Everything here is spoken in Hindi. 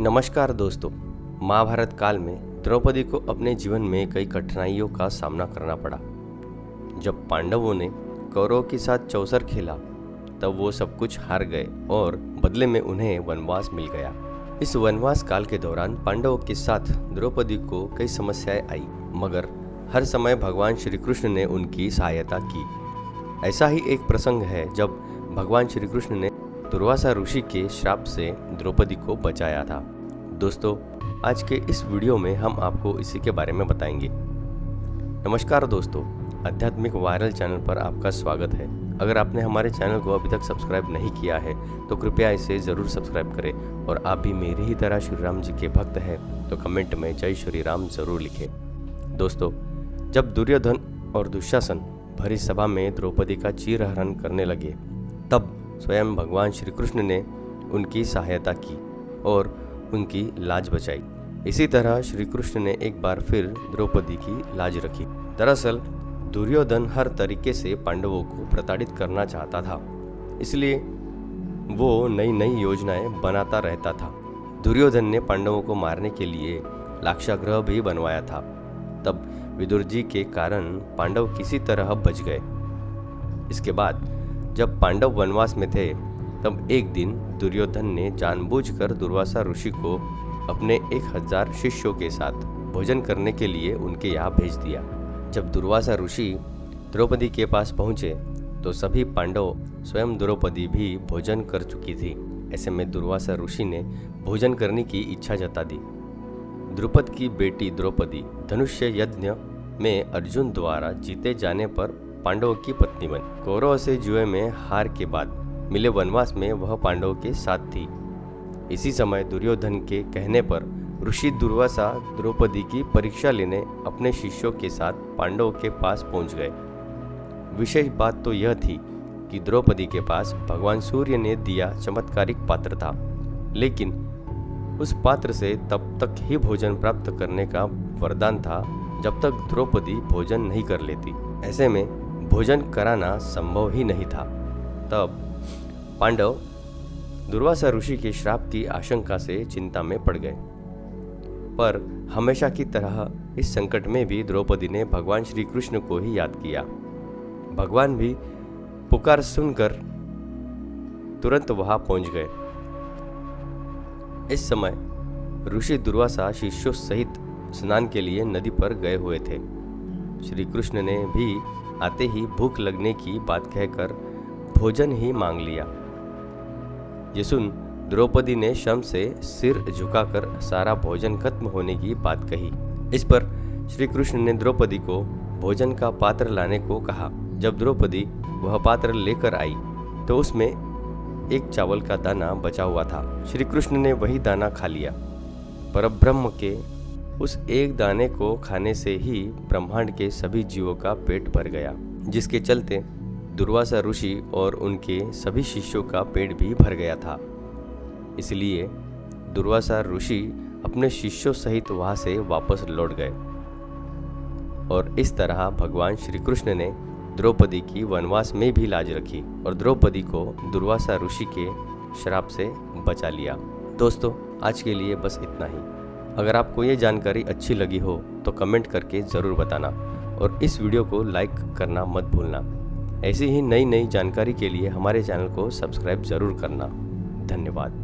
नमस्कार दोस्तों। महाभारत काल में द्रौपदी को अपने जीवन में कई कठिनाइयों का सामना करना पड़ा। जब पांडवों ने कौरवों के साथ चौसर खेला तब वो सब कुछ हार गए और बदले में उन्हें वनवास मिल गया। इस वनवास काल के दौरान पांडवों के साथ द्रौपदी को कई समस्याएं आई, मगर हर समय भगवान श्री कृष्ण ने उनकी सहायता की। ऐसा ही एक प्रसंग है जब भगवान श्री कृष्ण ने दुर्वासा ऋषि के श्राप से द्रौपदी को बचाया था। दोस्तों, आज के इस वीडियो में हम आपको इसी के बारे में बताएंगे। नमस्कार दोस्तों, आध्यात्मिक वायरल चैनल पर आपका स्वागत है। अगर आपने हमारे चैनल को अभी तक सब्सक्राइब नहीं किया है तो कृपया इसे ज़रूर सब्सक्राइब करें, और आप भी मेरी ही तरह श्री राम जी के भक्त हैं तो कमेंट में जय श्री राम ज़रूर लिखें। दोस्तों, जब दुर्योधन और दुशासन भरी सभा में द्रौपदी का चीरहरण करने लगे तब स्वयं भगवान श्री कृष्ण ने उनकी सहायता की और उनकी लाज बचाई। इसी तरह श्री कृष्ण ने एक बार फिर द्रौपदी की लाज रखी। दरअसल दुर्योधन हर तरीके से पांडवों को प्रताड़ित करना चाहता था, इसलिए वो नई नई योजनाएं बनाता रहता था। दुर्योधन ने पांडवों को मारने के लिए लाक्षागृह भी बनवाया था। तब विदुर जी के कारण पांडव किसी तरह बच गए। इसके बाद जब पांडव वनवास में थे तब एक दिन दुर्योधन ने जानबूझकर दुर्वासा ऋषि को अपने 1000 शिष्यों के साथ भोजन करने के लिए उनके यहाँ भेज दिया। जब दुर्वासा ऋषि द्रौपदी के पास पहुँचे तो सभी पांडव स्वयं द्रौपदी भी भोजन कर चुकी थी। ऐसे में दुर्वासा ऋषि ने भोजन करने की इच्छा जता दी। द्रुपद की बेटी द्रौपदी धनुष्य यज्ञ में अर्जुन द्वारा जीते जाने पर पांडवों की पत्नी बनी। कौरवों से जुए में हार के बाद मिले वनवास में वह पांडवों के साथ थी। इसी समय दुर्योधन के कहने पर ऋषि दुर्वासा द्रौपदी की परीक्षा लेने अपने शिष्यों के साथ पांडवों के पास पहुंच गए। विशेष बात तो यह थी कि द्रौपदी के पास भगवान सूर्य ने दिया चमत्कारिक पात्र था, लेकिन उस पात्र से तब तक ही भोजन प्राप्त करने का वरदान था जब तक द्रौपदी भोजन नहीं कर लेती। ऐसे में भोजन कराना संभव ही नहीं था। तब पांडव दुर्वासा ऋषि के श्राप की आशंका से चिंता में पड़ गए। पर हमेशा की तरह इस संकट में भी द्रौपदी ने भगवान श्री कृष्ण को ही याद किया। भगवान भी पुकार सुनकर तुरंत वहां पहुंच गए। इस समय ऋषि दुर्वासा शिष्यों सहित स्नान के लिए नदी पर गए हुए थे। श्री कृष्ण ने भी आते ही भूख लगने की बात कहकर भोजन ही मांग लिया। ये सुन द्रौपदी ने शर्म से सिर झुकाकर सारा भोजन खत्म होने की बात कही। इस पर श्री कृष्ण ने द्रौपदी को भोजन का पात्र लाने को कहा। जब द्रौपदी वह पात्र लेकर आई तो उसमें एक चावल का दाना बचा हुआ था। श्री कृष्ण ने वही दाना खा लिया। परब्रह्म के उस एक दाने को खाने से ही ब्रह्मांड के सभी जीवों का पेट भर गया, जिसके चलते दुर्वासा ऋषि और उनके सभी शिष्यों का पेट भी भर गया था। इसलिए दुर्वासा ऋषि अपने शिष्यों सहित वहां से वापस लौट गए, और इस तरह भगवान श्री कृष्ण ने द्रौपदी की वनवास में भी लाज रखी और द्रौपदी को दुर्वासा ऋषि के श्राप से बचा लिया। दोस्तों, आज के लिए बस इतना ही। अगर आपको ये जानकारी अच्छी लगी हो तो कमेंट करके ज़रूर बताना, और इस वीडियो को लाइक करना मत भूलना। ऐसी ही नई नई जानकारी के लिए हमारे चैनल को सब्सक्राइब ज़रूर करना। धन्यवाद।